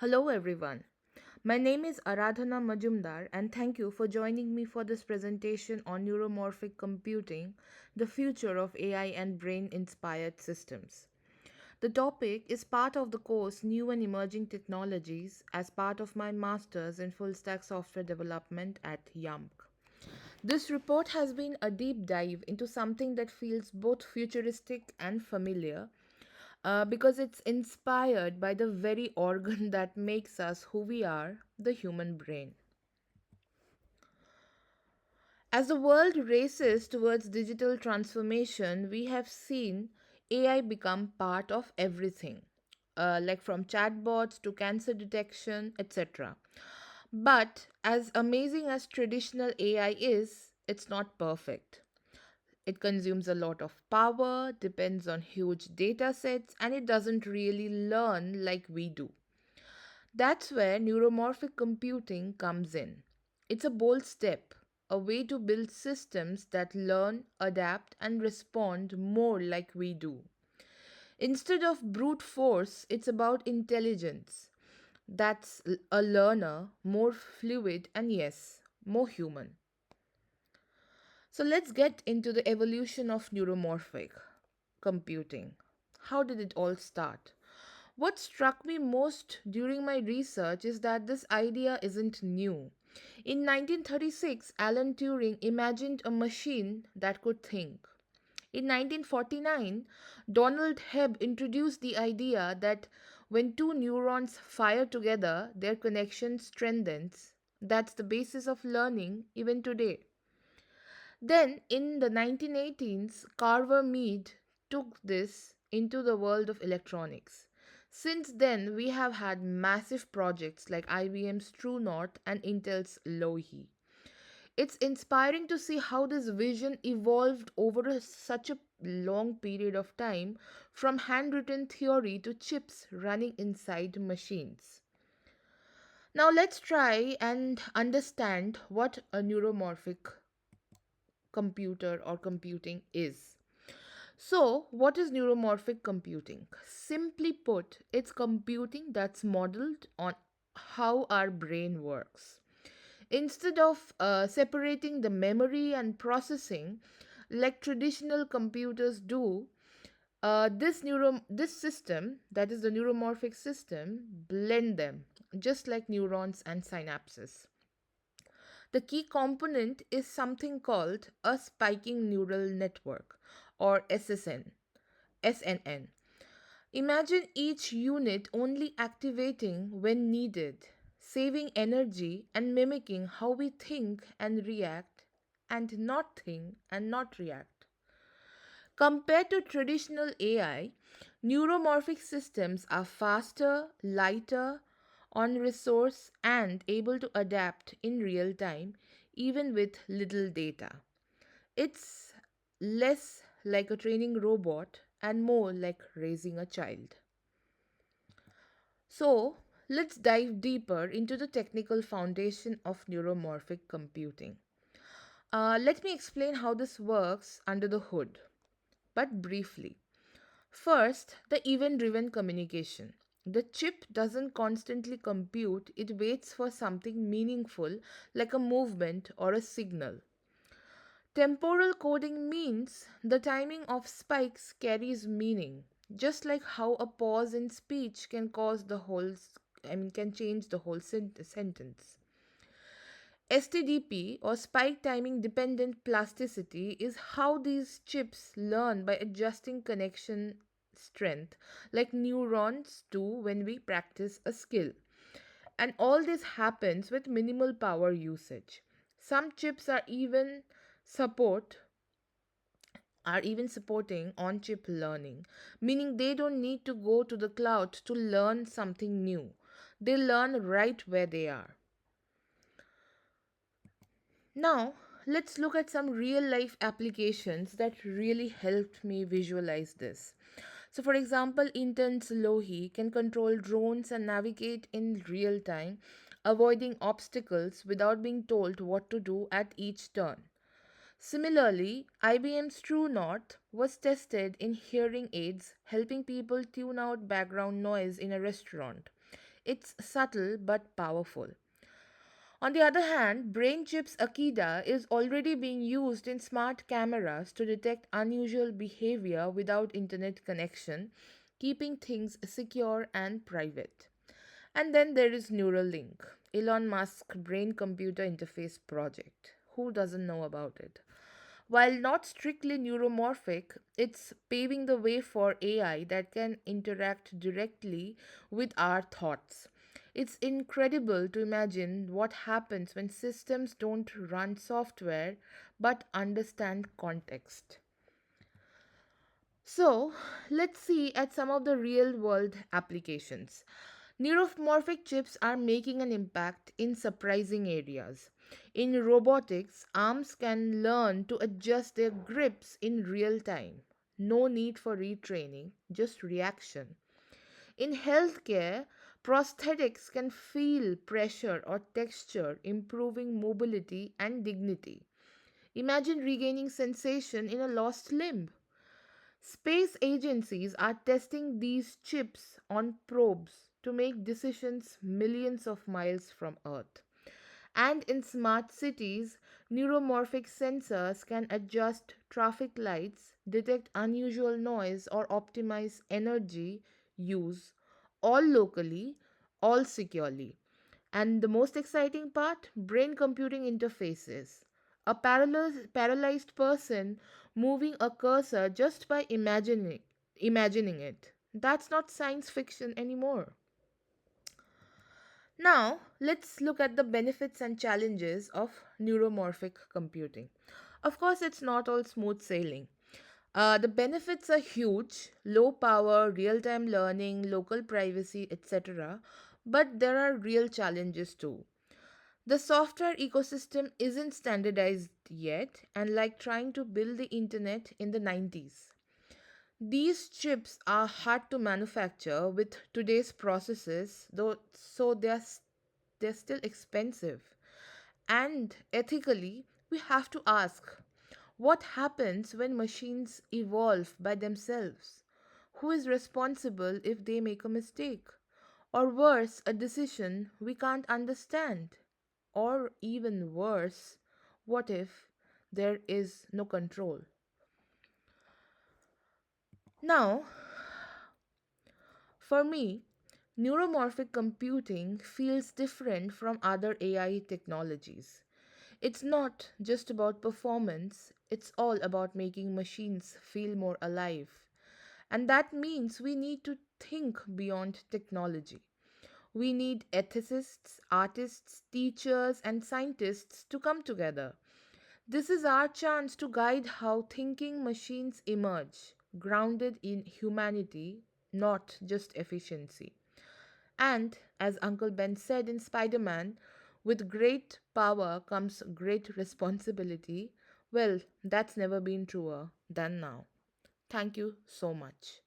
Hello, everyone. My name is Aradhana Majumdar, and thank you for joining me for this presentation on neuromorphic computing, the future of AI and brain inspired systems. The topic is part of the course New and Emerging Technologies as part of my master's in full stack software development at JAMK. This report has been a deep dive into something that feels both futuristic and familiar because it's inspired by the very organ that makes us who we are, the human brain. As the world races towards digital transformation, we have seen AI become part of everything, like from chatbots to cancer detection, etc. But as amazing as traditional AI is, it's not perfect. It consumes a lot of power, depends on huge data sets, and it doesn't really learn like we do. That's where neuromorphic computing comes in. It's a bold step, a way to build systems that learn, adapt, and respond more like we do. Instead of brute force, it's about intelligence that's a learner, more fluid, and yes, more human. So let's get into the evolution of neuromorphic computing. How did it all start? What struck me most during my research is that this idea isn't new. In 1936, Alan Turing imagined a machine that could think. In 1949, Donald Hebb introduced the idea that when two neurons fire together, their connection strengthens. That's the basis of learning even today. Then, in the 1918s, Carver Mead took this into the world of electronics. Since then, we have had massive projects like IBM's True North and Intel's Loihi. It's inspiring to see how this vision evolved over such a long period of time from handwritten theory to chips running inside machines. Now, let's try and understand what a neuromorphic computer or computing is. So, what is neuromorphic computing? Simply put, it's computing that's modeled on how our brain works. Instead of separating the memory and processing like traditional computers do, this system, that is the neuromorphic system, blend them just like neurons and synapses. The key component is something called a spiking neural network or SNN. Imagine each unit only activating when needed, saving energy and mimicking how we think and react and not think and not react. Compared to traditional AI, neuromorphic systems are faster, lighter on resource, and able to adapt in real time, even with little data. It's less like a training robot and more like raising a child. So, let's dive deeper into the technical foundation of neuromorphic computing. Let me explain how this works under the hood, but briefly. First, the event driven communication. The chip doesn't constantly compute, it waits for something meaningful like a movement or a signal. Temporal coding means the timing of spikes carries meaning, just like how a pause in speech can cause the whole can change the whole sentence. STDP or spike timing dependent plasticity is how these chips learn by adjusting connection strength, like neurons do when we practice a skill. And all this happens with minimal power usage. Some chips support are even supporting on chip learning, meaning they don't need to go to the cloud to learn something new. They learn right where they are. Now, let's look at some real life applications that really helped me visualize this. So, for example, Intense Lohi can control drones and navigate in real time, avoiding obstacles without being told what to do at each turn. Similarly, IBM's True North was tested in hearing aids, helping people tune out background noise in a restaurant. It's subtle but powerful. On the other hand, brain chips Akida is already being used in smart cameras to detect unusual behavior without internet connection, keeping things secure and private. And then there is Neuralink, Elon Musk's brain computer interface project. Who doesn't know about it? While not strictly neuromorphic, it's paving the way for AI that can interact directly with our thoughts. It's incredible to imagine what happens when systems don't run software but understand context. So, let's see at some of the real world applications. Neuromorphic chips are making an impact in surprising areas. In robotics, arms can learn to adjust their grips in real time. No need for retraining, just reaction. In healthcare, prosthetics can feel pressure or texture, improving mobility and dignity. Imagine regaining sensation in a lost limb. Space agencies are testing these chips on probes to make decisions millions of miles from Earth. And in smart cities, neuromorphic sensors can adjust traffic lights, detect unusual noise, or optimize energy use, all locally, all securely. And the most exciting part, brain computing interfaces. A paralyzed person moving a cursor just by imagining it. That's not science fiction anymore. Now, let's look at the benefits and challenges of neuromorphic computing. Of course, it's not all smooth sailing. The benefits are huge: low power, real time learning, local privacy, etc. But there are real challenges too. The software ecosystem isn't standardized yet, and like trying to build the internet in the 90s. These chips are hard to manufacture with today's processes, though, so they're still expensive. And ethically, we have to ask, what happens when machines evolve by themselves? Who is responsible if they make a mistake? Or worse, a decision we can't understand? Or even worse, what if there is no control? Now, for me, neuromorphic computing feels different from other AI technologies. It's not just about performance, it's all about making machines feel more alive. And that means we need to think beyond technology. We need ethicists, artists, teachers, and scientists to come together. This is our chance to guide how thinking machines emerge, grounded in humanity, not just efficiency. And, as Uncle Ben said in Spider Man, with great power comes great responsibility. Well, that's never been truer than now. Thank you so much.